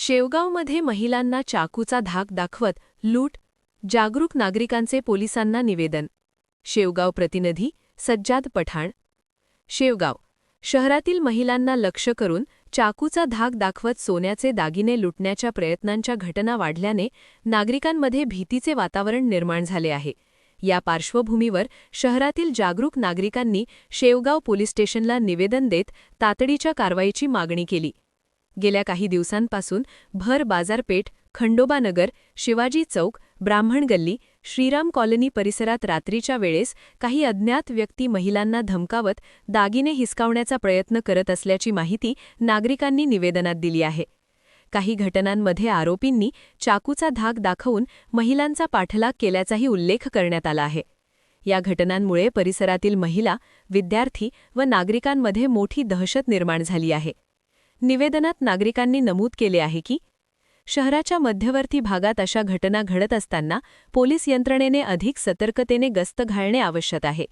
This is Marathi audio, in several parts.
शेवगावमध्ये महिलांना चाकूचा धाक दाखवत लूट, जागरूक नागरिकांचे पोलिसांना निवेदन. शेवगाव प्रतिनिधी सज्जाद पठाण. शेवगाव शहरातील महिलांना लक्ष्य करून चाकूचा धाक दाखवत सोन्याचे दागिने लुटण्याच्या प्रयत्नांच्या घटना वाढल्याने नागरिकांमध्ये भीतीचे वातावरण निर्माण झाले आहे. या पार्श्वभूमीवर शहरातील जागरूक नागरिकांनी शेवगाव पोलीस स्टेशनला निवेदन देत तातडीच्या कारवाईची मागणी केली. गेल्या काही दिवसांपासून भर बाजारपेठ, खंडोबा नगर, शिवाजी चौक, ब्राह्मण गल्ली, श्रीराम कॉलनी परिसरात रात्रीच्या वेळेस काही अज्ञात व्यक्ती महिलांना धमकावत दागिने हिसकावण्याचा प्रयत्न करत असल्याची माहिती नागरिकांनी निवेदनात दिली आहे. काही घटनांमध्ये आरोपींनी चाकूचा धाक दाखवून महिलांचा पाठलाग केल्याचाही उल्लेख करण्यात आला आहे. या घटनांमुळे परिसरातील महिला, विद्यार्थी व नागरिकांमध्ये मोठी दहशत निर्माण झाली आहे. निवेदनात नागरिकांनी नमूद केले आहे की शहराच्या मध्यवर्ती भागात अशा घटना घडत असताना पोलीस यंत्रणेने अधिक सतर्कतेने गस्त घालणे आवश्यक आहे.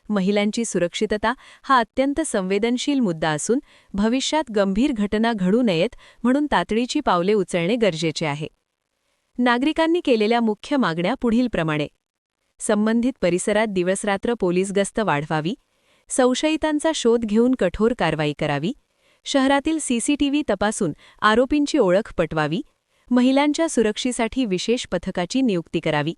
महिलांची सुरक्षितता हा अत्यंत संवेदनशील मुद्दा असून भविष्यात गंभीर घटना घडू नयेत म्हणून तातडीची पावले उचलणे गरजेचे आहे. नागरिकांनी केलेल्या मुख्य मागण्या पुढीलप्रमाणे: संबंधित परिसरात दिवसरात्र पोलीस गस्त वाढवावी, संशयितांचा शोध घेऊन कठोर कारवाई करावी, शहरातील सीसीटीव्ही तपासून आरोपींची ओळख पटवावी, महिलांच्या सुरक्षेसाठी विशेष पथकाची नियुक्ती करावी.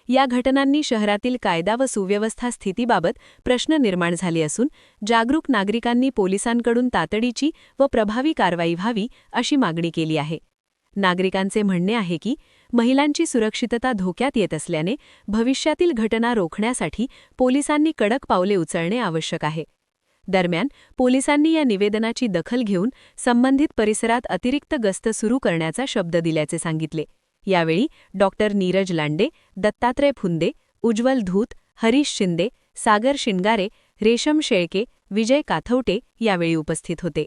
या घटनांनी शहरातील कायदा व सुव्यवस्था स्थितीबाबत प्रश्न निर्माण झाले असून जागरूक नागरिकांनी पोलिसांकडून तातडीची व प्रभावी कारवाई व्हावी अशी मागणी केली आहे. नागरिकांचे म्हणणे आहे की महिलांची सुरक्षितता धोक्यात येत असल्याने भविष्यातील घटना रोखण्यासाठी पोलिसांनी कडक पावले उचलणे आवश्यक आहे. दरम्यान पोलिसांनी या निवेदनाची दखल घेऊन संबंधित परिसरात अतिरिक्त गस्त सुरू करण्याचा शब्द दिल्याचे सांगितले. यावेळी डॉक्टर नीरज लांडे, दत्तात्रय फुंदे, उज्ज्वल धूत, हरीश शिंदे, सागर शिंगारे, रेशम शेळके, विजय काथवटे यावेळी उपस्थित होते.